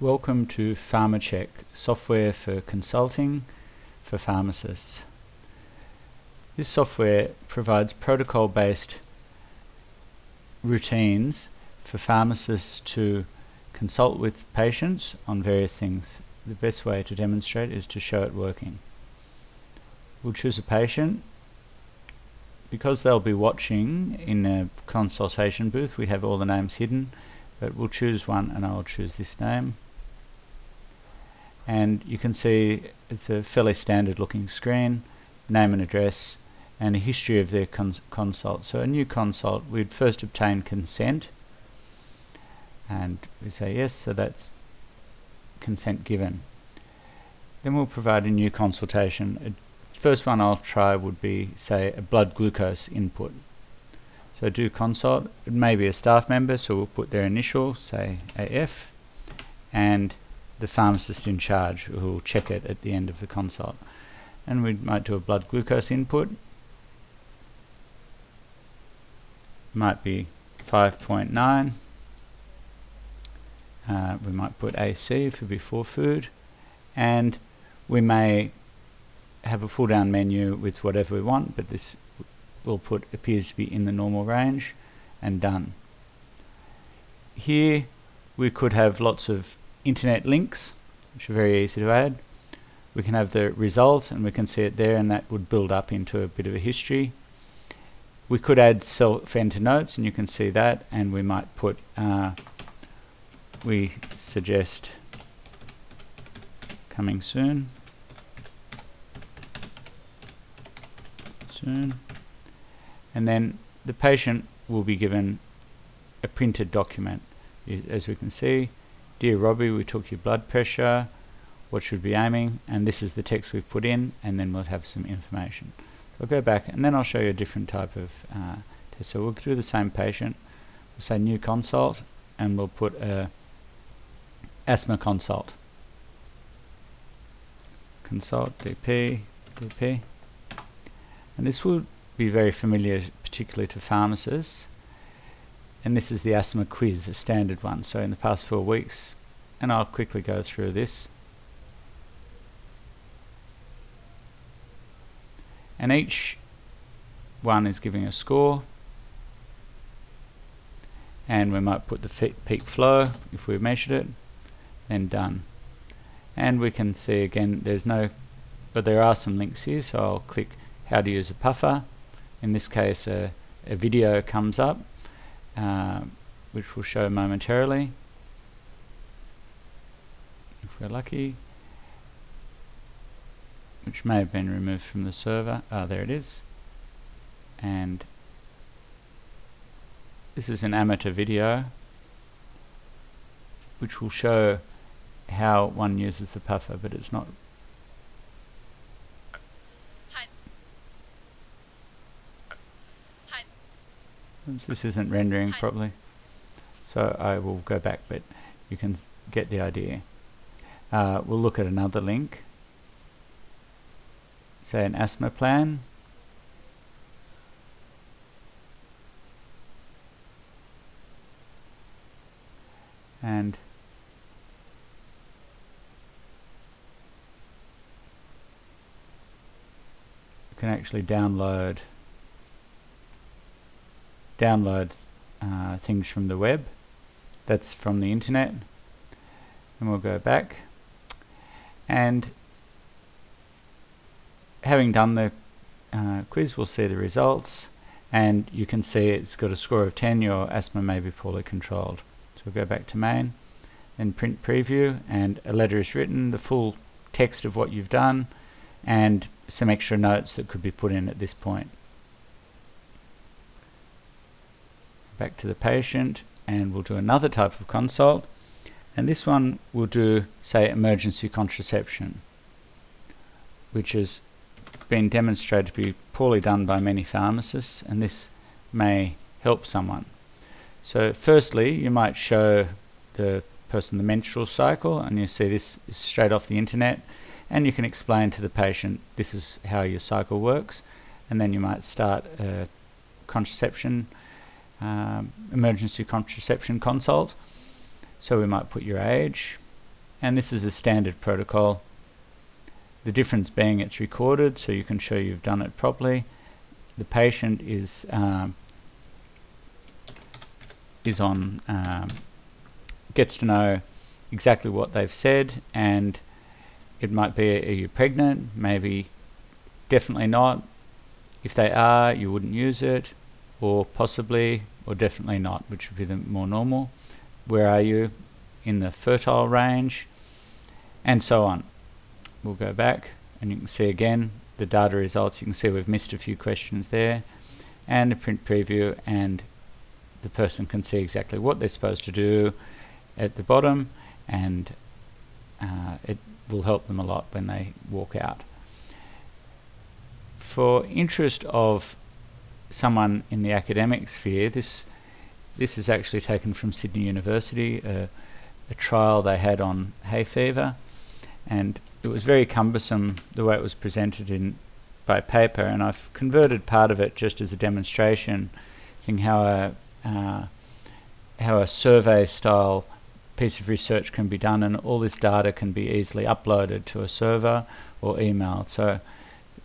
Welcome to Pharmachek, software for consulting for pharmacists. This software provides protocol-based routines for pharmacists to consult with patients on various things. The best way to demonstrate is to show it working. We'll choose a patient. Because they'll be watching in a consultation booth, we have all the names hidden, but we'll choose one, and I'll choose this name. And you can see it's a fairly standard looking screen, name and address, and a history of their consult. So a new consult, we'd first obtain consent, and we say yes, so that's consent given. Then we'll provide a new consultation. First one I'll try would be, say, a blood glucose input. So do consult. It may be a staff member, so we'll put their initial, say AF, and the pharmacist in charge who will check it at the end of the consult. And we might do a blood glucose input. Might be 5.9. We might put AC for before food, and we may have a pull down menu with whatever we want, but this will put appears to be in the normal range, and done. Here we could have lots of internet links, which are very easy to add. We can have the result, and we can see it there, and that would build up into a bit of a history. We could add self-enter notes, and you can see that, and we might put we suggest coming soon, and then the patient will be given a printed document. As we can see, dear Robbie, we took your blood pressure, what should we be aiming, and this is the text we've put in, and then we'll have some information. So I'll go back, and then I'll show you a different type of test. So we'll do the same patient. We'll say new consult, and we'll put a asthma consult. Consult, DP, DP. And this will be very familiar, particularly to pharmacists. And this is the asthma quiz, a standard one. So in the past 4 weeks, and I'll quickly go through this. And each one is giving a score. And we might put the peak flow if we measured it, then done. And we can see again, but there are some links here, so I'll click how to use a puffer. In this case, a video comes up, which we'll show momentarily, if we're lucky, which may have been removed from the server. There it is. And this is an amateur video, which will show how one uses the puffer, but it's not. This isn't rendering properly, so I will go back, but you can get the idea. We'll look at another link, say an asthma plan, and you can actually download things from the web. That's from the internet. And we'll go back, and having done the quiz, we'll see the results, and you can see it's got a score of 10. Your asthma may be poorly controlled. So we'll go back to main, then print preview, and a letter is written, the full text of what you've done, and some extra notes that could be put in at this point. Back to the patient, and we'll do another type of consult, and this one will do, say, emergency contraception, which has been demonstrated to be poorly done by many pharmacists, and this may help someone. So firstly, you might show the person the menstrual cycle, and you see this is straight off the internet, and you can explain to the patient this is how your cycle works, and then you might start a contraception emergency contraception consult. So we might put your age, and this is a standard protocol. The difference being it's recorded, so you can show you've done it properly. The patient is on gets to know exactly what they've said, and it might be, are you pregnant? Maybe, definitely not. If they are, you wouldn't use it, or possibly, or definitely not, which would be the more normal. Where are you in the fertile range, and so on. We'll go back and you can see again the data results. You can see we've missed a few questions there, and a print preview, and the person can see exactly what they're supposed to do at the bottom, and it will help them a lot when they walk out. For interest of someone in the academic sphere, this is actually taken from Sydney University, a trial they had on hay fever, and it was very cumbersome the way it was presented by paper, and I've converted part of it just as a demonstration, seeing how a survey style piece of research can be done, and all this data can be easily uploaded to a server or emailed. So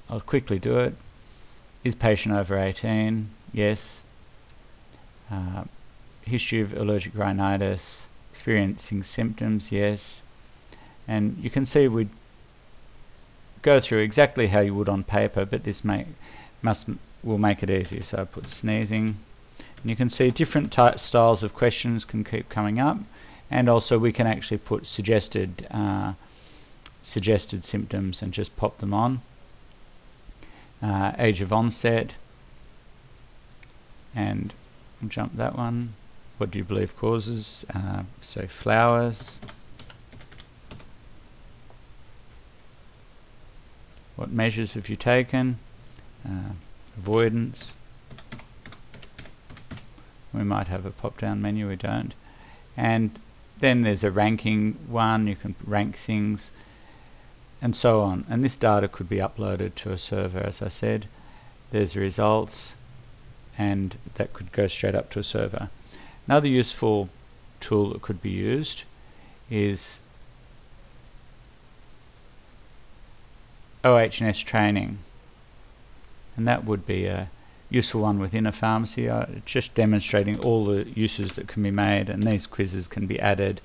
I'll quickly do it. Is patient over 18? Yes. History of allergic rhinitis, experiencing symptoms? Yes. And you can see we go through exactly how you would on paper, but this will make it easier. So I put sneezing, and you can see different styles of questions can keep coming up, and also we can actually put suggested symptoms and just pop them on. Age of onset, and we'll jump that one. What do you believe causes? So flowers. What measures have you taken? Avoidance. We might have a pop-down menu, we don't. And then there's a ranking one, you can rank things, and so on. And this data could be uploaded to a server, as I said. There's the results, and that could go straight up to a server. Another useful tool that could be used is OH&S training, and that would be a useful one within a pharmacy, just demonstrating all the uses that can be made, and these quizzes can be added,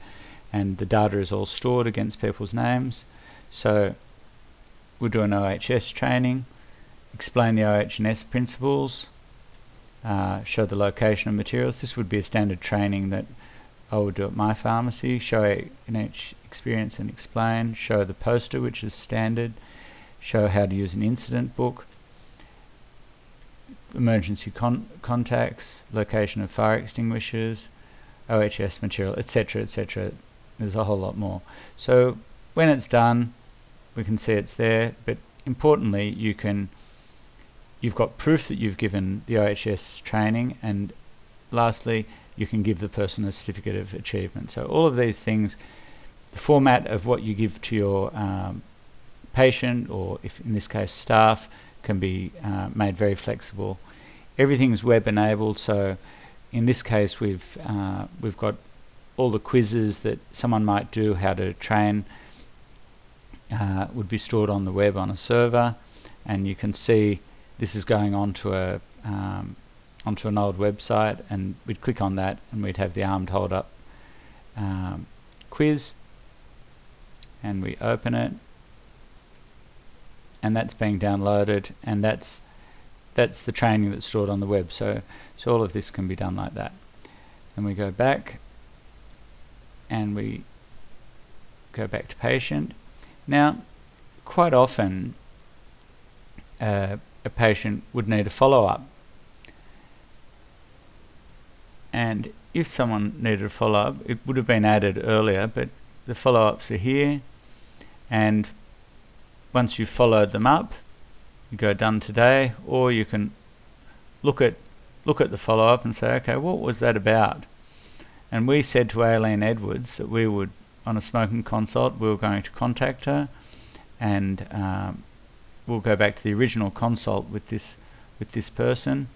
and the data is all stored against people's names. So we'll do an OH&S training, explain the OH&S principles, show the location of materials. This would be a standard training that I would do at my pharmacy. Show H&S experience and explain, show the poster, which is standard, show how to use an incident book, emergency contacts, location of fire extinguishers, OH&S material, etc., etc. There's a whole lot more. So when it's done, we can see it's there, but importantly, you've got proof that you've given the OH&S training, and lastly, you can give the person a certificate of achievement. So all of these things, the format of what you give to your patient, or if in this case staff, can be made very flexible. Everything's web enabled, so in this case we've got all the quizzes that someone might do, how to train, would be stored on the web on a server, and you can see this is going onto onto an old website, and we'd click on that and we'd have the armed hold up quiz, and we open it, and that's being downloaded, and that's the training that's stored on the web. So all of this can be done like that. And we go back, and we go back to patient. Now, quite often a patient would need a follow-up, and if someone needed a follow-up, it would have been added earlier, but the follow-ups are here, and once you've followed them up, you go done today, or you can look at the follow-up and say, okay, what was that about? And we said to Aileen Edwards that we would, on a smoking consult, we were going to contact her, and we'll go back to the original consult with this person,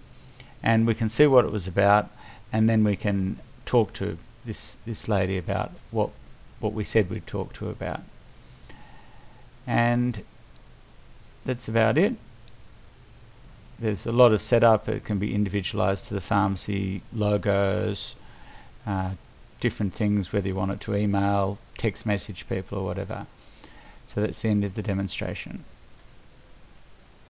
and we can see what it was about, and then we can talk to this lady about what what we said we'd talk to about. And that's about it. There's a lot of setup. It can be individualized to the pharmacy, logos, different things, whether you want it to email, text message people or whatever. So that's the end of the demonstration.